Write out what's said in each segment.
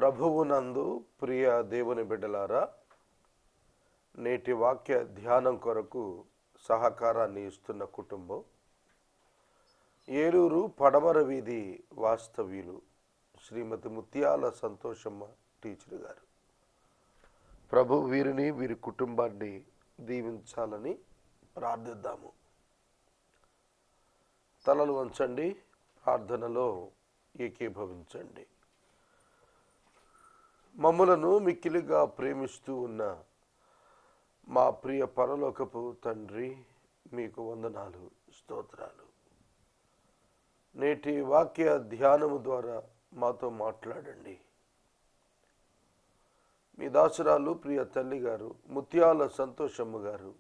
ప్రభువునందు ప్రియ దేవుని బిడ్డలారా, నేటి వాక్య ధ్యానం కొరకు సహకారాన్ని ఇస్తున్న కుటుంబం ఏలూరు పడమర వీధి వాస్తవ్యులు శ్రీమతి ముత్యాల సంతోషమ్మ టీచర్ గారు. ప్రభు వీరిని వీరి కుటుంబాన్ని దీవించాలని ప్రార్థిద్దాము. తలలు వంచండి, ప్రార్థనలో ఏకీభవించండి. మమ్ములను మిక్కిలిగా ప్రేమిస్తూ ఉన్న మా ప్రియ పరలోకపు తండ్రి, మీకు వందనాలు, స్తోత్రాలు. నేటి వాక్య ధ్యానము ద్వారా మాతో మాట్లాడండి. మీ దాసురాలు ప్రియ తల్లి గారు ముత్యాల సంతోషమ్మ గారు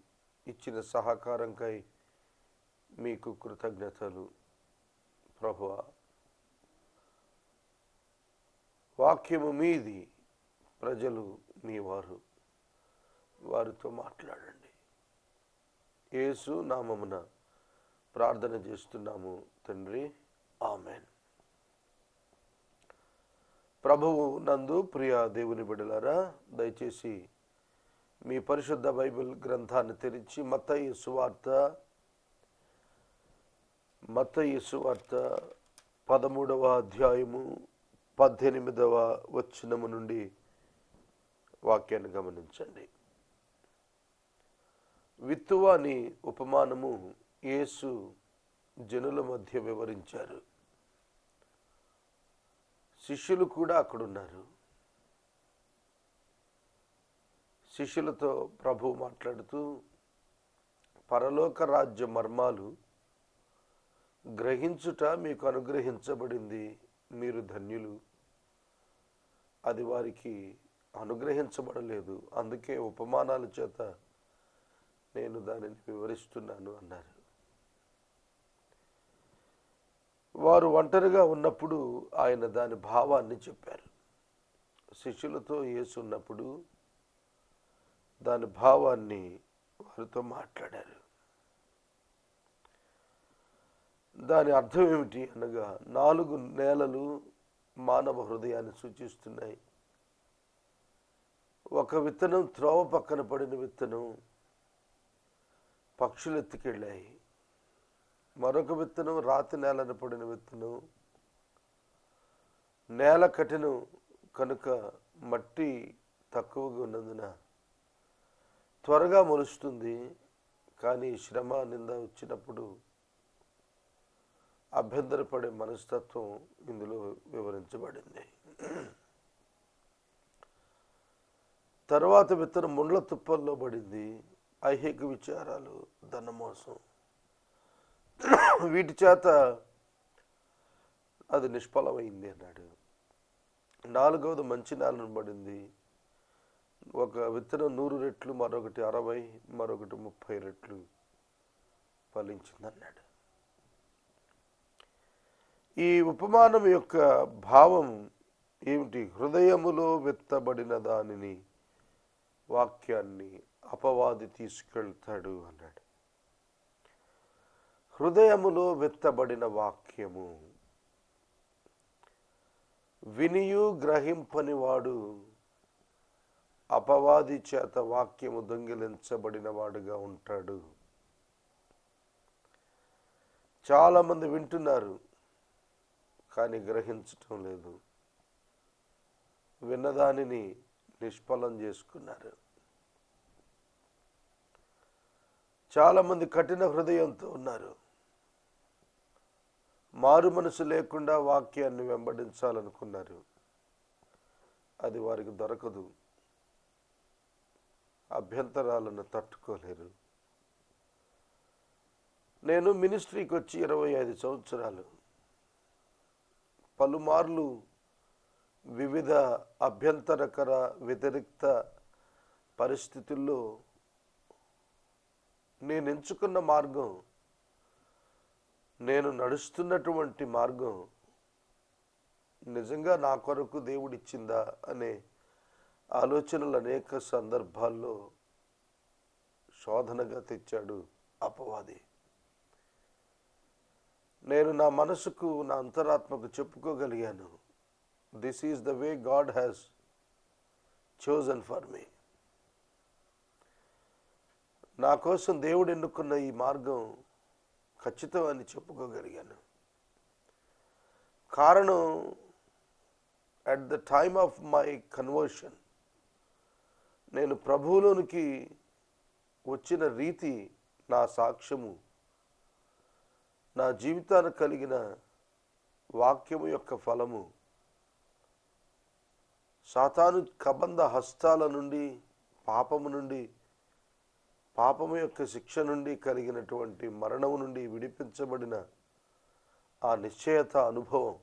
ఇచ్చిన సహకారంకై మీకు కృతజ్ఞతలు. ప్రభువా, వాక్యము మీది, ప్రజలు మీ వారు, వారితో మాట్లాడండి. యేసు నామమున ప్రార్థన చేస్తున్నాము తండ్రి, ఆమెన్. ప్రభువు నందు ప్రియ దేవుని బిడ్డలారా, దయచేసి మీ పరిశుద్ధ బైబిల్ గ్రంథాన్ని తెరిచి మత్తయి సువార్త 13వ అధ్యాయము 18వ వచనము నుండి వాక్యాన్ని గమనించండి. విత్తువాని ఉపమానము యేసు జనుల మధ్య వివరించారు. శిష్యులు కూడా అక్కడున్నారు. శిష్యులతో ప్రభు మాట్లాడుతూ, పరలోక రాజ్య మర్మాలు గ్రహించుట మీకు అనుగ్రహించబడింది, మీరు ధన్యులు. అది వారికి అనుగ్రహించబడలేదు, అందుకే ఉపమానాల చేత నేను దానిని వివరిస్తున్నాను అన్నారు. వారు ఒంటరిగా ఉన్నప్పుడు ఆయన దాని భావాన్ని చెప్పారు. శిష్యులతో యేసు ఉన్నప్పుడు దాని భావాన్ని వారితో మాట్లాడారు. దాని అర్థం ఏమిటి అనగా, 4 నేలలు మానవ హృదయాన్ని సూచిస్తున్నాయి. ఒక విత్తనం త్రోవ పక్కన పడిన విత్తనం పక్షులు ఎత్తుకెళ్ళాయి. మరొక విత్తనం రాతి నేలను పడిన విత్తనం నేల కఠినం కనుక మట్టి తక్కువగా ఉన్నందున త్వరగా మొలుస్తుంది. కానీ శ్రమ నింద వచ్చినప్పుడు అభ్యంతరపడే మనస్తత్వం ఇందులో వివరించబడింది. తర్వాత విత్తనం ముండ్ల తుప్పల్లో పడింది. ఐహిక విచారాలు, ధనమోసం, వీటి చేత అది నిష్ఫలమైంది అన్నాడు. 4వది మంచి నేలను పడింది. ఒక విత్తనం 100 రెట్లు, మరొకటి 60, మరొకటి 30 రెట్లు ఫలించింది అన్నాడు. ఈ ఉపమానం యొక్క భావం ఏమిటి? హృదయములో విత్తబడిన దానిని, వాక్యాన్ని అపవాది తీసుకెళ్తాడు అన్నాడు. హృదయములో విత్తబడిన వాక్యము వినియు గ్రహింపని వాడు అపవాది చేత వాక్యము దొంగిలించబడిన వాడుగా ఉంటాడు. చాలామంది వింటున్నారు కానీ గ్రహించటం లేదు. విన్నదానిని నిష్ఫలం చేసుకున్నారు. చాలామంది కఠిన హృదయంతో ఉన్నారు. మారు మనసు లేకుండా వాక్యాన్ని వెంబడించాలనుకున్నారు. అది వారికి దొరకదు. అభ్యంతరాలను తట్టుకోలేరు. నేను మినిస్ట్రీకి వచ్చి 25 సంవత్సరాలు. పలుమార్లు వివిధ అభ్యంతరకర వ్యతిరేక్త పరిస్థితుల్లో నేను ఎంచుకున్న మార్గం, నేను నడుస్తున్నటువంటి మార్గం నిజంగా నా కొరకు దేవుడిచ్చిందా అనే ఆలోచనలు అనేక సందర్భాల్లో శోధనగా తెచ్చాడు అపవాది. నేను నా మనసుకు, నా అంతరాత్మకు చెప్పుకోగలిగాను, this is the way God has chosen for me. నా కోసం దేవుడు ఎన్నుకున్న ఈ మార్గం ఖచ్చితం అని చెప్పుకోగలిగాను. కారణం, at the time of my conversion నేను ప్రభువులోనికి వచ్చిన రీతి, నా సాక్ష్యము, నా జీవితానికి కలిగిన వాక్యము యొక్క ఫలము, సాతాను కబంధ హస్తాల నుండి, పాపము నుండి, పాపము యొక్క శిక్ష నుండి కలిగినటువంటి మరణము నుండి విడిపించబడిన ఆ నిశ్చయత అనుభవం,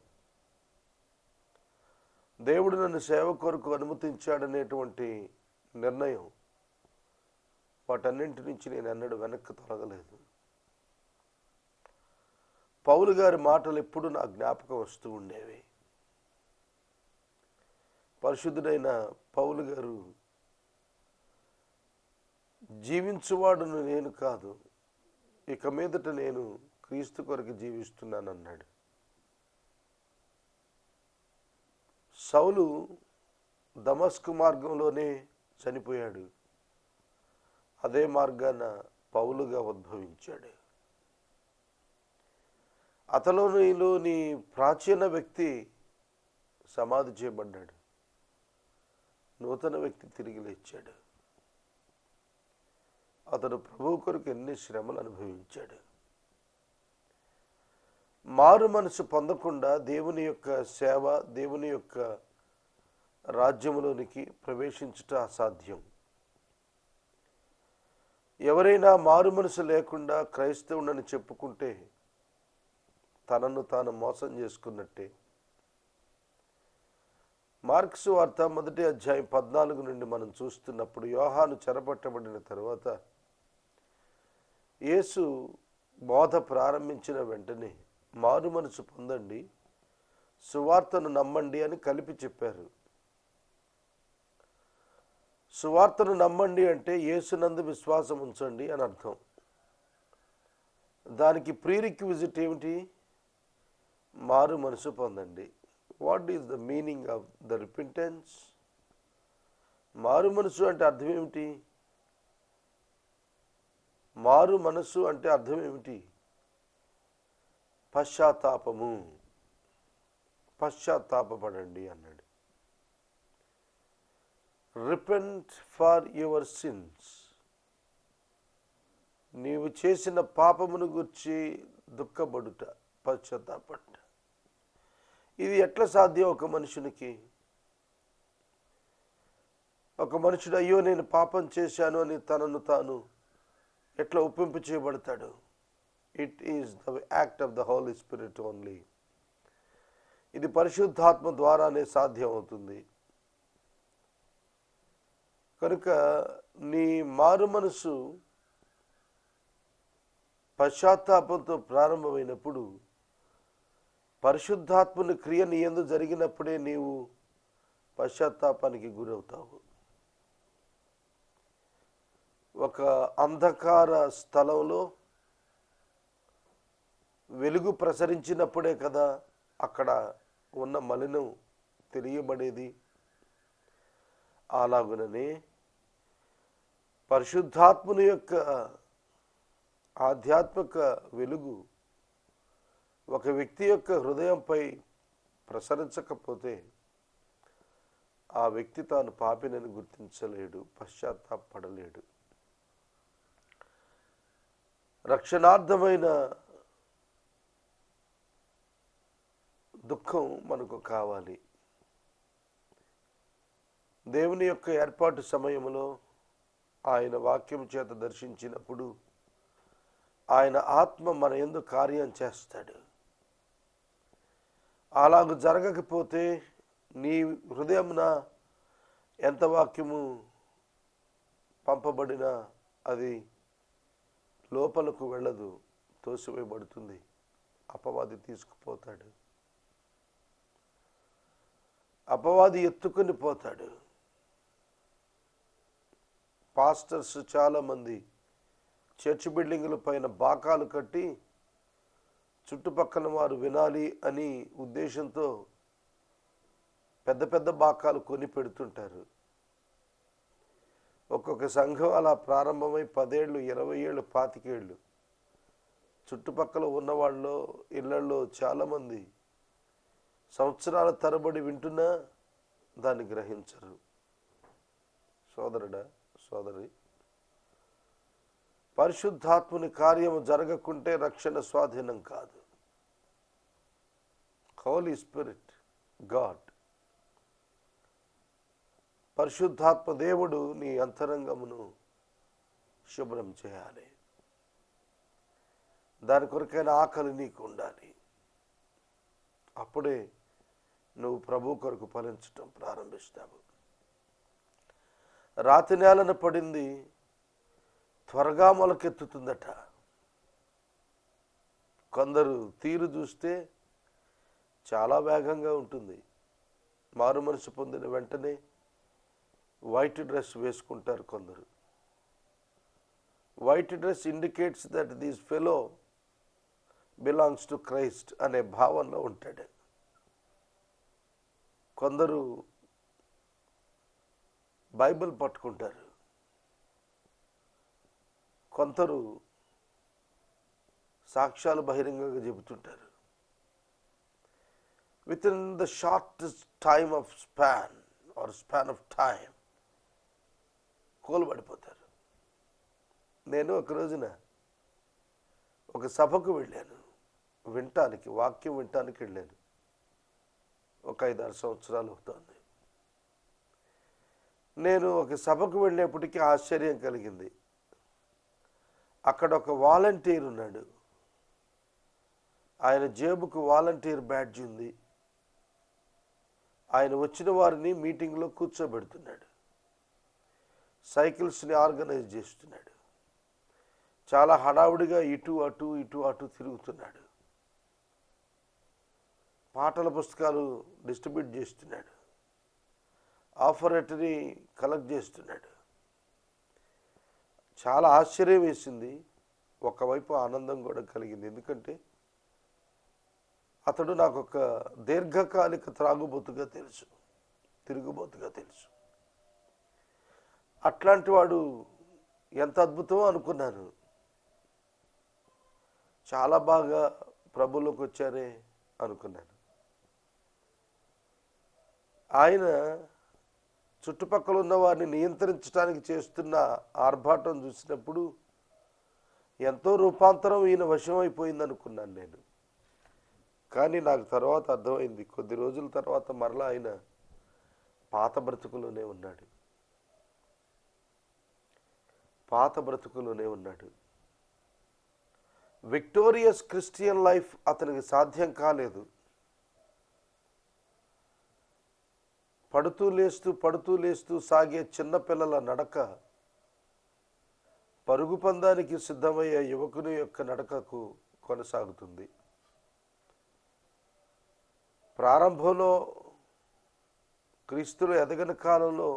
దేవుడు నన్ను సేవ కొరకు అనుమతించాడనేటువంటి నిర్ణయం, వాటన్నింటి నుంచి నేను ఎన్నడూ వెనక్కి తొలగలేదు. పౌలు గారి మాటలు ఎప్పుడు నా జ్ఞాపకం వస్తూ ఉండేవి. పరిశుద్ధుడైన పౌలు గారు, జీవించువాడును నేను కాదు, ఇక మీదట నేను క్రీస్తు కొరకు జీవిస్తున్నానన్నాడు. సౌలు దమస్కు మార్గంలోనే చనిపోయాడు. అదే మార్గాన పౌలుగా ఉద్భవించాడు. అతనిలోని ప్రాచీన వ్యక్తి సమాధి చేయబడ్డాడు. నూతన వ్యక్తి తిరిగి లేచాడు. అతడు ప్రభువు కొరకు ఎన్ని శ్రమలు అనుభవించాడు. మారు మనసు పొందకుండా దేవుని యొక్క సేవ, దేవుని యొక్క రాజ్యములోనికి ప్రవేశించుట అసాధ్యం. ఎవరైనా మారు మనసు లేకుండా క్రైస్తవుడని చెప్పుకుంటే తనను తాను మోసం చేసుకున్నట్టే. మార్క్సు వార్త 1వ అధ్యాయం 14 నుండి మనం చూస్తున్నప్పుడు, యోహాను చెరపట్టబడిన తరువాత యేసు బోధ ప్రారంభించిన వెంటనే మారు మనసు పొందండి, సువార్తను నమ్మండి అని కలిపి చెప్పారు. సువార్తను నమ్మండి అంటే యేసునందు విశ్వాసం ఉంచండి అని అర్థం. దానికి ప్రీరిక్విజిట్ ఏమిటి? మారు మనసు పొందండి. What is the meaning of the repentance? మారు మనసు అంటే అర్థం ఏమిటి? మారు మనసు అంటే అర్థం ఏమిటి? పశ్చాత్తాపము. పశ్చాత్తాపపడండి అన్నాడు. Repent for your sins. నీవు చేసిన పాపమును గురించి దుఃఖపడుట, పశ్చాత్తాపడుట. ఇది ఎట్లా సాధ్యం ఒక మనుషునికి? ఒక మనుషుడు అయ్యో నేను పాపం చేశాను అని తనను తాను ఎట్లా ఒప్పింపు చేయబడతాడు? It is the act of the holy spirit only. ఇది పరిశుద్ధాత్మ ద్వారానే సాధ్యం అవుతుంది. కనుక నీ మారు మనసు పశ్చాత్తాపంతో ప్రారంభమైనప్పుడు, పరిశుద్ధాత్మని క్రియ నీ యందు జరిగినప్పుడే నీవు పశ్చాత్తాపానికి గురవుతావు. ఒక అంధకార స్థలంలో వెలుగు ప్రసరించినప్పుడే కదా అక్కడ ఉన్న మలినం తెలియబడేది. అలాగుననే పరిశుద్ధాత్మని యొక్క ఆధ్యాత్మిక వెలుగు ఒక వ్యక్తి యొక్క హృదయంపై ప్రసరించకపోతే ఆ వ్యక్తి తాను పాపినని గుర్తించలేడు, పశ్చాత్తాపడలేడు. రక్షణార్థమైన దుఃఖం మనకు కావాలి. దేవుని యొక్క ఏర్పాటు సమయంలో ఆయన వాక్యం చేత దర్శించినప్పుడు ఆయన ఆత్మ మన యందు కార్యం చేస్తాడు. అలాగ జరగకపోతే నీ హృదయమున ఎంత వాక్యము పంపబడినా అది లోపలకు వెళ్ళదు, తోసివేయబడుతుంది. అపవాది తీసుకుపోతాడు, అపవాది ఎత్తుకొని పోతాడు. పాస్టర్స్ చాలామంది చర్చ్ బిల్డింగుల పైన బాకాలు కట్టి చుట్టుపక్కల వారు వినాలి అని ఉద్దేశంతో పెద్ద పెద్ద బాకాలు కొని పెడుతుంటారు. ఒక్కొక్క సంఘం అలా ప్రారంభమై 10 ఏళ్ళు, 20 ఏళ్ళు, 25 ఏళ్ళు చుట్టుపక్కల ఉన్నవాళ్ళు ఇళ్లలో చాలామంది సంవత్సరాల తరబడి వింటున్నా దాన్ని గ్రహించరు. సోదరుడా, సోదరి, పరిశుద్ధాత్ముని కార్యము జరగకుంటే రక్షణ స్వాధీనం కాదు. హోలీ స్పిరిట్, గాడ్, పరిశుద్ధాత్మ దేవుడు నీ అంతరంగమును శుభ్రం చేయాలి. దాని కొరకైన ఆకలి నీకు ఉండాలి. అప్పుడే నువ్వు ప్రభు కొరకు ఫలించటం ప్రారంభిస్తావు. రాతి నేలన పడింది త్వరగా మొలకెత్తుతుందట. కొందరు తీరు చూస్తే చాలా వేగంగా ఉంటుంది. మారు మనసు పొందిన వెంటనే వైట్ డ్రెస్ వేసుకుంటారు కొందరు. White dress indicates that this fellow belongs to Christ అనే భావనలో ఉంటాడు. కొందరు బైబిల్ పట్టుకుంటారు, కొందరు సాక్ష్యాలు బహిరంగంగా చెబుతుంటారు. Within the shortest time of span of time కోలుబడిపోతారు. నేను ఒక రోజున ఒక సభకు వెళ్ళాను, వాక్యం వినటానికి వెళ్ళాను. ఒక 5-6 సంవత్సరాలు అవుతుంది. నేను ఒక సభకు వెళ్ళేప్పటికీ ఆశ్చర్యం కలిగింది. అక్కడ ఒక వాలంటీర్ ఉన్నాడు. ఆయన జేబుకు వాలంటీర్ బ్యాడ్జ్ ఉంది. ఆయన వచ్చిన వారిని మీటింగ్లో కూర్చోబెడుతున్నాడు. సైకిల్స్ని ఆర్గనైజ్ చేస్తున్నాడు. చాలా హడావుడిగా ఇటు అటు తిరుగుతున్నాడు. పాటల పుస్తకాలు డిస్ట్రిబ్యూట్ చేస్తున్నాడు. ఆఫరేటరీ కలెక్ట్ చేస్తున్నాడు. చాలా ఆశ్చర్యం వేసింది, ఒకవైపు ఆనందం కూడా కలిగింది. ఎందుకంటే అతడు నాకు ఒక దీర్ఘకాలిక తిరుగుబోతుగా తెలుసు. అట్లాంటి వాడు ఎంత అద్భుతమో అనుకున్నాను. చాలా బాగా ప్రభువులోకి వచ్చారే అనుకున్నాను. ఆయన చుట్టుపక్కల ఉన్న వారిని నియంత్రించడానికి చేస్తున్న ఆర్భాటం చూసినప్పుడు ఎంతో రూపాంతరం ఈయన వశమైపోయింది అనుకున్నాను నేను. కానీ నాకు తర్వాత అర్థమైంది, కొద్ది రోజుల తర్వాత మరలా ఆయన పాత బ్రతుకులోనే ఉన్నాడు. విక్టోరియస్ క్రిస్టియన్ లైఫ్ అతనికి సాధ్యం కాలేదు. పడుతూ లేస్తూ సాగే చిన్నపిల్లల నడక పరుగు పందానికి సిద్ధమయ్యే యువకుని యొక్క నడకకు కొనసాగుతుంది. ప్రారంభంలో క్రీస్తులో ఎదగని కాలంలో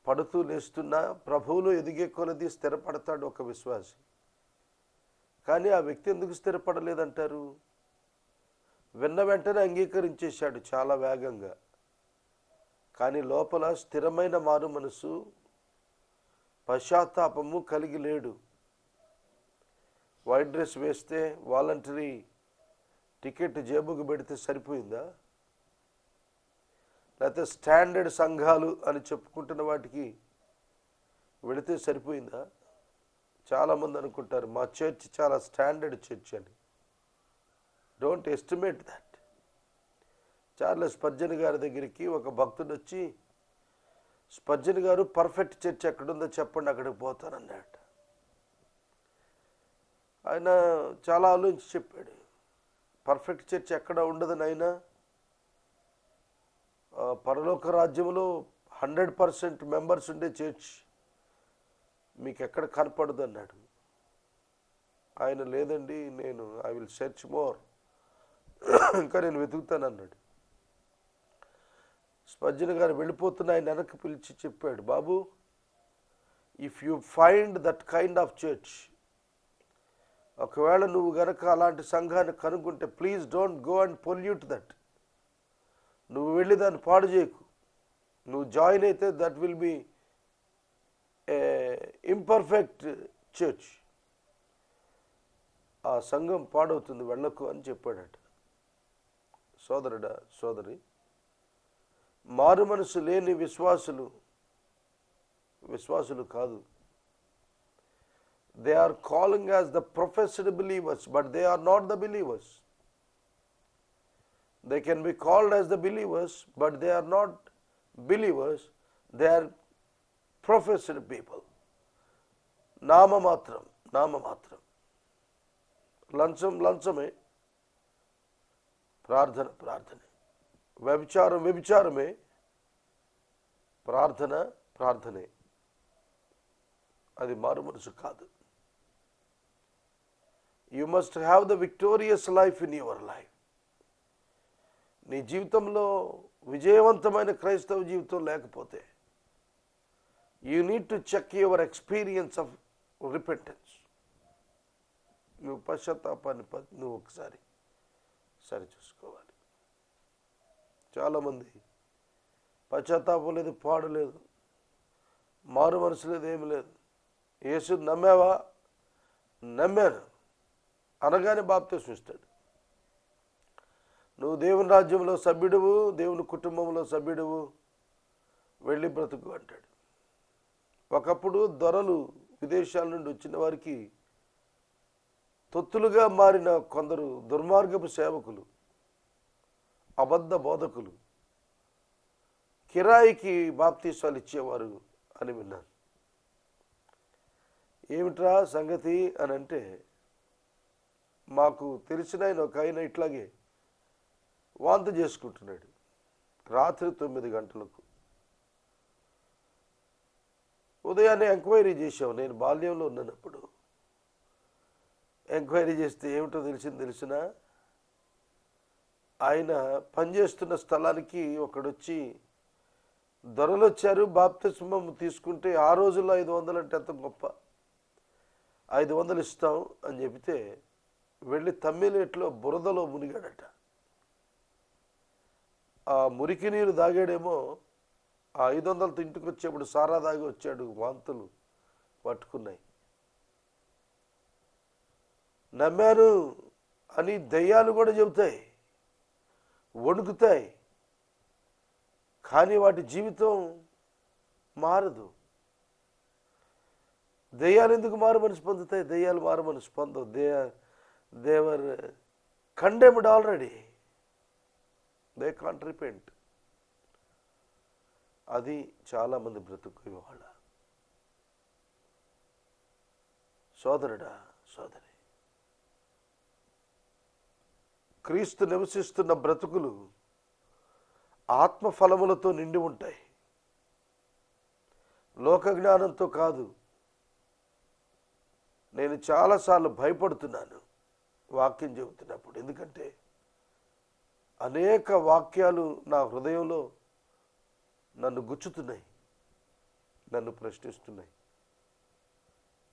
పడుతూ లేస్తున్నా ప్రభువులో ఎదిగే కొలది స్థిరపడతాడు ఒక విశ్వాసి. కానీ ఆ వ్యక్తి ఎందుకు స్థిరపడలేదంటారు? విన్న వెంటనే అంగీకరించేశాడు చాలా వేగంగా. కానీ లోపల స్థిరమైన మారు మనసు, పశ్చాత్తాపము కలిగి లేడు. వైట్ డ్రెస్ వేస్తే వాలంటరీ టికెట్ జేబుకు పెడితే సరిపోయిందా? లేకపోతే స్టాండర్డ్ సంఘాలు అని చెప్పుకుంటున్న వాటికి వెళితే సరిపోయిందా? చాలామంది అనుకుంటారు మా చర్చ్ చాలా స్టాండర్డ్ చర్చ్ అని. Don't estimate that. Charles Spurgeon గారి దగ్గరికి ఒక భక్తుడు వచ్చి, స్పర్జన్ గారు పర్ఫెక్ట్ చర్చ్ ఎక్కడుందో చెప్పండి, అక్కడికి పోతానన్నాడు. ఆయన చాలా ఆలోచించి చెప్పాడు, పర్ఫెక్ట్ చర్చ్ ఎక్కడ ఉండదని. ఆయన పరలోక రాజ్యంలో 100% మెంబర్స్ ఉండే చర్చ్ మీకు ఎక్కడ కనపడదు అన్నాడు. ఆయన లేదండి, ఐ విల్ సెర్చ్ మోర్, ఇంకా నేను వెతుకుతాను అన్నాడు. స్పర్జన్ గారు వెళ్ళిపోతున్న ఆయన వెనక్కి పిలిచి చెప్పాడు, బాబు, if you find that kind of church, ఒకవేళ నువ్వు గనక అలాంటి సంఘాన్ని కనుక్కుంటే please don't go and pollute that. నువ్వు వెళ్ళి దాన్ని పాడు చేయకు. నువ్వు జాయిన్ అయితే that will be a imperfect church. ఆ సంఘం పాడవుతుంది, వెళ్ళకు అని చెప్పాడట. సోదరుడా, సోదరి, మారు మనసు లేని విశ్వాసులు కాదు. They are calling as the professed believers, but they are not the believers. They can be called as the believers, but they are not believers. They are professed people. నామమాత్రం. లంచమే, ప్రార్థనే. వ్యభిచారమే, ప్రార్థనే. అది మారు మనసు కాదు. You must have the victorious life in your life. నీ జీవితంలో విజయవంతమైన క్రైస్తవ జీవితం లేకపోతే you need to check your experience of repentance. నువ్వు పశ్చాత్తాపాన్ని నువ్వు ఒకసారి సరి చూసుకోవాలి. చాలామంది పశ్చాత్తాపం లేదు, పాడు లేదు, మారు మనసు లేదు, ఏమి లేదు. యేసు నమ్మావా? నమ్మాను అనగానే బాప్తిస్మం ఇస్తాడు. నువ్వు దేవుని రాజ్యంలో సభ్యుడువు, దేవుని కుటుంబంలో సభ్యుడువు, వెళ్ళి బ్రతుకు అంటాడు. ఒకప్పుడు దొరలు, విదేశాల నుండి వచ్చిన వారికి తొత్తులుగా మారిన కొందరు దుర్మార్గపు సేవకులు, అబద్ధ బోధకులు కిరాయికి బాప్తీసాలు ఇచ్చేవారు అని విన్నాను. ఏమిట్రా సంగతి అని అంటే, మాకు తెలిసిన ఒక ఆయన ఇట్లాగే వాంతి చేసుకుంటున్నాడు రాత్రి 9 గంటలకు. ఉదయాన్నే ఎంక్వైరీ చేసాం. నేను బాల్యంలో ఉన్నప్పుడు ఎంక్వైరీ చేస్తే ఏమిటో తెలిసినా, ఆయన పనిచేస్తున్న స్థలానికి ఒకడొచ్చి, దొరలు వచ్చారు బాప్తిస్మం తీసుకుంటే ఆ రోజుల్లో 500 అంటే ఎంత గొప్ప, 500 ఇస్తాం అని చెబితే వెళ్ళి తమ్మిలేట్లో బురదలో మునిగాడట. ఆ మురికి నీరు దాగాడేమో, ఆ 500తో ఇంటికి వచ్చేప్పుడు సారా దాగి వచ్చాడు. వాంతులు పట్టుకున్నాయి. నమ్మాను అని దయ్యాలు కూడా చెబుతాయి, వణుకుతాయి, కానీ వాటి జీవితం మారదు. దయ్యాలు ఎందుకు మారు మనసు పొందుతాయి? దయ్యాలు మారు మనసు పొందవు. They're condemned already, they can't repent. అది చాలామంది బ్రతుకు ఇవాళ. సోదరుడా, సోదరి, క్రీస్తు నివసిస్తున్న బ్రతుకులు ఆత్మఫలములతో నిండి ఉంటాయి, లోకజ్ఞానంతో కాదు. నేను చాలాసార్లు భయపడుతున్నాను వాక్యం చెబుతున్నప్పుడు, ఎందుకంటే అనేక వాక్యాలు నా హృదయంలో నన్ను గుచ్చుతున్నాయి, నన్ను ప్రశ్నిస్తున్నాయి.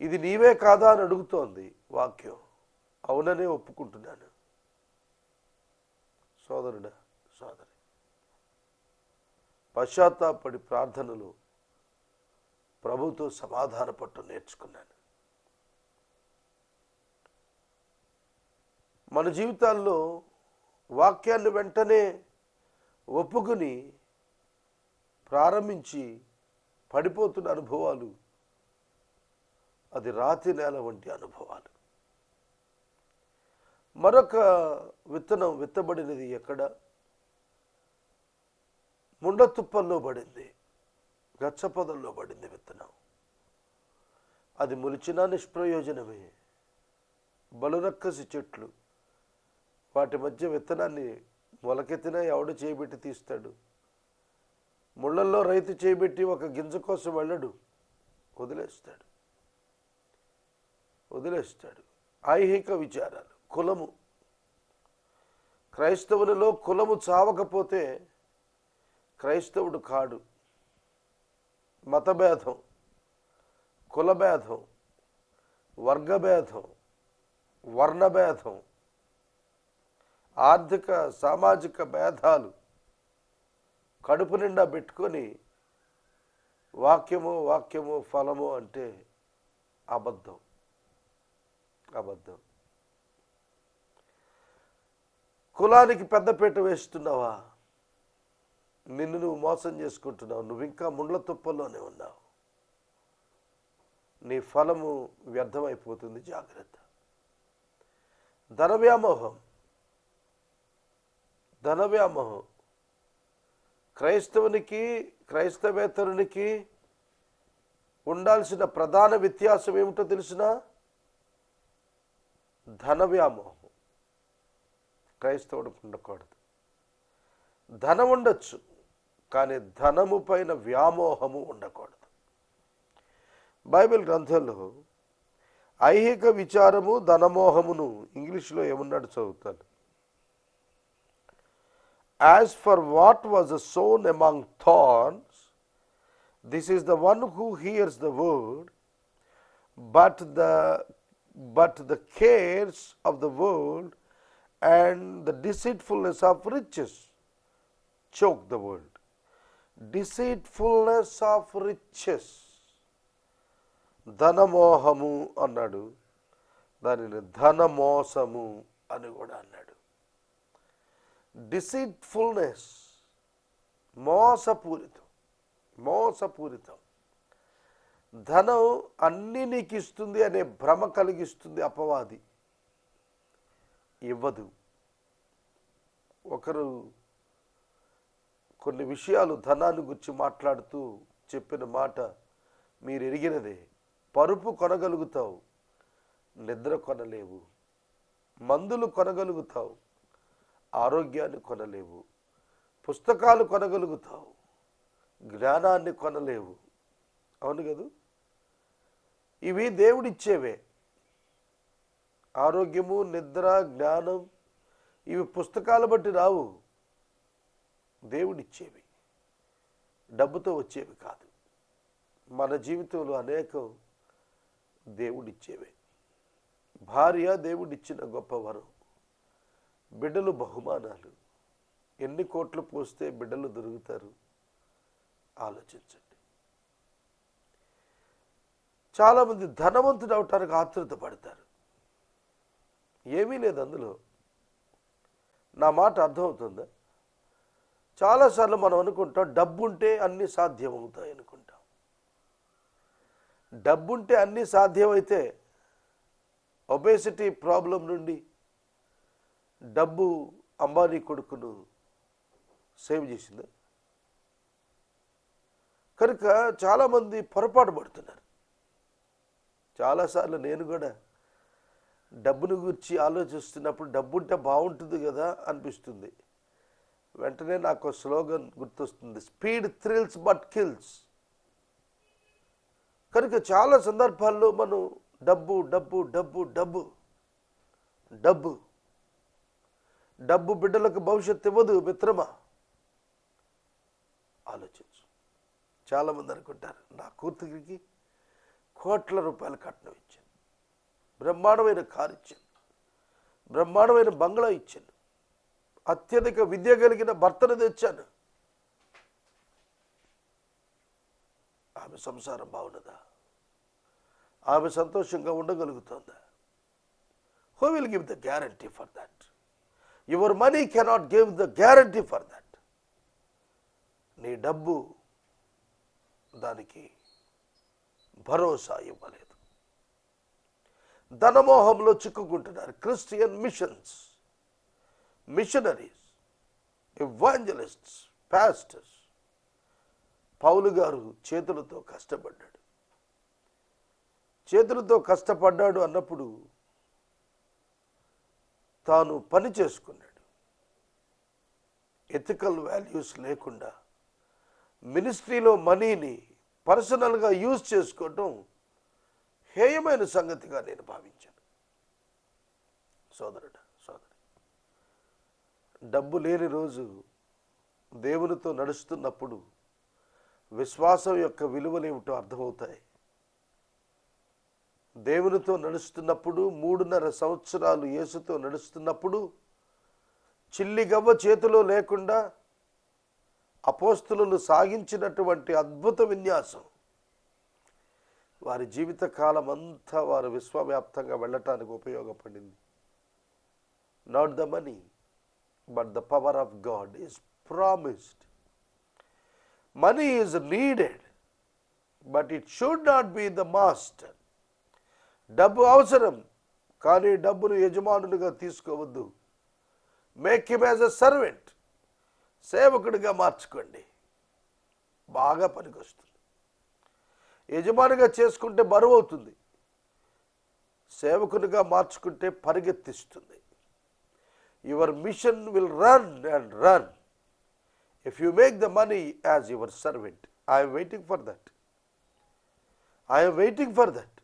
ఇది నీవే కాదా అని అడుగుతోంది వాక్యం. అవుననే ఒప్పుకుంటున్నాను. సోదరుడా, సోదరి, పశ్చాత్తాపడి ప్రార్థనలు ప్రభుతో సమాధాన పట్టు నేర్చుకున్నాను. మన జీవితాల్లో వాక్యాన్ని వెంటనే ఒప్పుకుని ప్రారంభించి పడిపోతున్న అనుభవాలు, అది రాతి నేల వంటి అనుభవాలు. మరొక విత్తనం విత్తబడినది ఎక్కడ? ముండతుప్పల్లో పడింది, గచ్చపొదల్లో పడింది విత్తనం. అది మొలిచినా నిష్ప్రయోజనమే. బలురక్కసి చెట్లు, వాటి మధ్య విత్తనాన్ని మొలకెత్తినా ఎవడు చేయబెట్టి తీస్తాడు? ముళ్ళల్లో రైతు చేయబెట్టి ఒక గింజ కోసం వెళ్ళడు, వదిలేస్తాడు. ఐహిక విచారాలు, కులము. క్రైస్తవునిలో కులము చావకపోతే క్రైస్తవుడు కాడు. మతభేదం, కులభేదం, వర్గభేదం, వర్ణభేదం, ఆర్థిక సామాజిక భేదాలు, కడుపు నిండా పెట్టుకొని వాక్యము ఫలము అంటే అబద్ధం. కులానికి పెద్దపీట వేస్తున్నావా? నిన్ను నువ్వు మోసం చేసుకుంటున్నావు. నువ్వు ఇంకా ముండ్ల తుప్పల్లోనే ఉన్నావు. నీ ఫలము వ్యర్థమైపోతుంది. జాగ్రత్త. ధన వ్యామోహం క్రైస్తవేతరునికి ఉండాల్సిన ప్రధాన వ్యత్యాసం ఏమిటో తెలిసినా? ధన వ్యామోహం. క్రైస్తవుడికి ఉండకూడదు. ధనం ఉండొచ్చు, కానీ ధనము పైన వ్యామోహము ఉండకూడదు. బైబిల్ గ్రంథంలో ఐహిక విచారము ధనమోహమును ఇంగ్లీష్లో ఏమన్నాడు చదువుతాను. As for what was sown among thorns, this is the one who hears the word, but the cares of the world and the deceitfulness of riches choke the word. Deceitfulness of riches. ధనమోహము అన్నాడు, దానిని ధనమోసము అని కూడా అన్నాడు. డిసీట్ఫుల్నెస్, మోసపూరితం. ధనం అన్నీ నీకు ఇస్తుంది అనే భ్రమ కలిగిస్తుంది అపవాది. ఇవ్వదు. ఒకరు కొన్ని విషయాలు ధనాన్ని గురించి మాట్లాడుతూ చెప్పిన మాట మీరు ఎరిగినదే. పరుపు కొనగలుగుతావు, నిద్ర కొనలేవు. మందులు కొనగలుగుతావు, ఆరోగ్యాన్ని కొనలేవు. పుస్తకాలు కొనగలుగుతావు, జ్ఞానాన్ని కొనలేవు. అవును కదూ? ఇవి దేవుడిచ్చేవే. ఆరోగ్యము, నిద్ర, జ్ఞానం ఇవి పుస్తకాలు బట్టి రావు, దేవుడిచ్చేవి, డబ్బుతో వచ్చేవి కాదు. మన జీవితంలో అనేకం దేవుడిచ్చేవే. భార్య దేవుడిచ్చిన గొప్ప వరం, బిడ్డలు బహుమానాలు. ఎన్ని కోట్లు పోస్తే బిడ్డలు దొరుకుతారు ఆలోచించండి. చాలామంది ధనవంతుడు అవటానికి ఆతృత పడతారు. ఏమీ లేదు అందులో. నా మాట అర్థమవుతుందా? చాలాసార్లు మనం అనుకుంటాం డబ్బుంటే అన్నీ సాధ్యమవుతాయి అనుకుంటాం. డబ్బుంటే అన్నీ సాధ్యమైతే ఒబేసిటీ ప్రాబ్లం నుండి డబ్బు అంబానీ కొడుకును సేవ్ చేసింది. కనుక చాలామంది పొరపాటు పడుతున్నారు. చాలాసార్లు నేను కూడా డబ్బును గురించి ఆలోచిస్తున్నప్పుడు డబ్బుంటే బాగుంటుంది కదా అనిపిస్తుంది. వెంటనే నాకు స్లోగన్ గుర్తొస్తుంది, స్పీడ్ థ్రిల్స్ బట్ కిల్స్. కనుక చాలా సందర్భాల్లో మనం డబ్బు డబ్బు డబ్బు డబ్బు డబ్బు డబ్బు బిడ్డలకు భవిష్యత్తు ఇవ్వదు మిత్రమా. ఆలోచించు. చాలామంది అనుకుంటారు నా కూతురికి కోట్ల రూపాయల కట్నం ఇచ్చాను, బ్రహ్మాండమైన కారు ఇచ్చాను, బ్రహ్మాండమైన బంగ్లా ఇచ్చాను, అత్యధిక విద్య కలిగిన భర్తను తెచ్చాను. ఆమె సంసారం బాగున్నదా? ఆమె సంతోషంగా ఉండగలుగుతుందా? Who will give the guarantee for that? Your money cannot give the guarantee for that. నీ డబ్బు దానికి భరోసా ఇవ్వలేదు. ధనమోహంలో చిక్కుకుంటున్నారు క్రిస్టియన్ మిషనరీస్, ఎవాంజలిస్ట్స్, పాస్టర్స్. పౌలు గారు చేతులతో కష్టపడ్డాడు. చేతులతో కష్టపడ్డాడు అన్నప్పుడు తాను పని చేసుకున్నాడు. ఎథికల్ వాల్యూస్ లేకుండా మినిస్ట్రీలో మనీని పర్సనల్గా యూజ్ చేసుకోవటం హేయమైన సంగతిగా నేను భావించాను. సోదరుడు, డబ్బు లేని రోజు దేవునితో నడుస్తున్నప్పుడు విశ్వాసం యొక్క విలువలేమిటో అర్థమవుతాయి. దేవునితో నడుస్తున్నప్పుడు 3.5 సంవత్సరాలు యేసుతో నడుస్తున్నప్పుడు చిల్లిగవ్వ చేతిలో లేకుండా అపోస్తులను సాగించినటువంటి అద్భుత విన్యాసం వారి జీవిత కాలం అంతా వారు విశ్వవ్యాప్తంగా వెళ్ళటానికి ఉపయోగపడింది. Not the money but the power of God is promised. Money is needed but it should not be the master. డబ్బు అవసరం, కానీ డబ్బును యజమానులుగా తీసుకోవద్దు. Make him as a servant. సేవకుడిగా మార్చుకోండి, బాగా పనికొస్తుంది. యజమానిగా చేసుకుంటే బరువు అవుతుంది, సేవకునిగా మార్చుకుంటే పరిగెత్తిస్తుంది. Your mission will run and run if you make the money as your servant. I'm waiting for that. I'm waiting for that.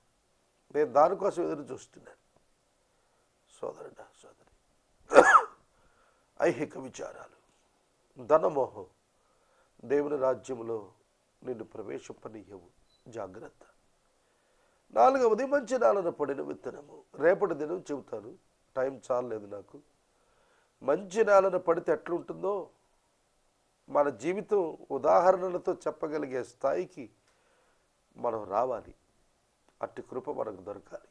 నేను దానికోసం ఎదురు చూస్తున్నాను. సోదరుడా, సోదరి, ఐహిక విచారాలు, ధనమోహం దేవుని రాజ్యములో నిన్ను ప్రవేశింపనీయవు. జాగ్రత్త. 4వది మంచి నేలన పడిన విత్తనము. రేపటి దినం చెబుతాను, టైం చాలలేదు నాకు. మంచి నేలన పడితే ఎట్లుంటుందో మన జీవితం ఉదాహరణలతో చెప్పగలిగే స్థాయికి మనం రావాలి. అట్టి కృప మనకు దొరకాలి.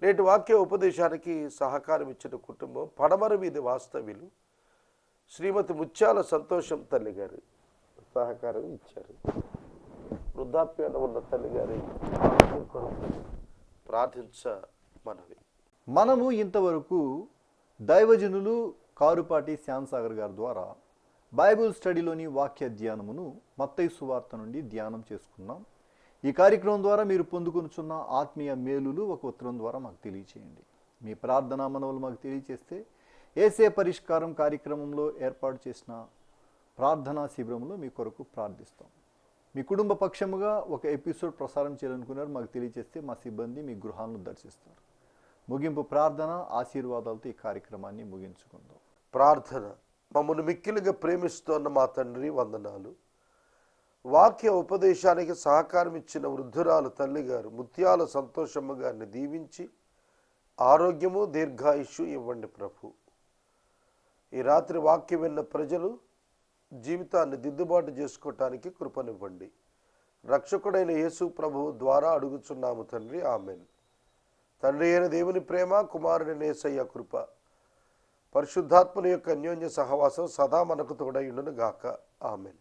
నేటి వాక్య ఉపదేశానికి సహకారం ఇచ్చిన కుటుంబం పడమర వీధి వాస్తవ్యులు శ్రీమతి ముత్యాల సంతోషం తల్లి గారు సహకారం ఇచ్చారు. వృద్ధాప్యాన ఉన్న తల్లి గారి కొరకు ప్రార్థించ మనవి. మనము ఇంతవరకు దైవజనులు కారుపాటి శ్యాంసాగర్ గారి ద్వారా బైబిల్ స్టడీలోని వాక్య ధ్యానమును మత్తయి సువార్త నుండి ధ్యానం చేసుకున్నాం. ఈ కార్యక్రమం ద్వారా మీరు పొందుకొనుచున్న ఆత్మీయ మేలులు ఒక ఉత్తరం ద్వారా మాకు తెలియచేయండి. మీ ప్రార్థనా మనవులు మాకు తెలియచేస్తే ఏసే పరిష్కారం కార్యక్రమంలో ఏర్పాటు చేసిన ప్రార్థనా శిబిరంలో మీ కొరకు ప్రార్థిస్తాం. మీ కుటుంబ పక్షముగా ఒక ఎపిసోడ్ ప్రసారం చేయాలనుకున్నారు, మాకు తెలియజేస్తే మా సిబ్బంది మీ గృహాలను దర్శిస్తారు. ముగింపు ప్రార్థన ఆశీర్వాదాలతో ఈ కార్యక్రమాన్ని ముగించుకుందాం. ప్రార్థన. మమ్మల్ని మిక్కిలిగా ప్రేమిస్తున్న మా తండ్రి, వందనాలు. వాక్య ఉపదేశానికి సహకారం ఇచ్చిన వృద్ధురాలు తల్లి గారు ముత్యాల సంతోషమ్మ గారిని దీవించి ఆరోగ్యము దీర్ఘాయుష్యు ఇవ్వండి ప్రభు. ఈ రాత్రి వాక్యం విన్న ప్రజలు జీవితాన్ని దిద్దుబాటు చేసుకోవటానికి కృపనివ్వండి. రక్షకుడైన యేసు ప్రభువు ద్వారా అడుగుచున్నాము తండ్రి, ఆమెన్. తండ్రి అయిన దేవుని ప్రేమ, కుమారుడైన యేసయ్య కృప, పరిశుద్ధాత్మని యొక్క అన్యోన్య సహవాసం సదా మనకు తోడైయుండును గాక. ఆమెన్.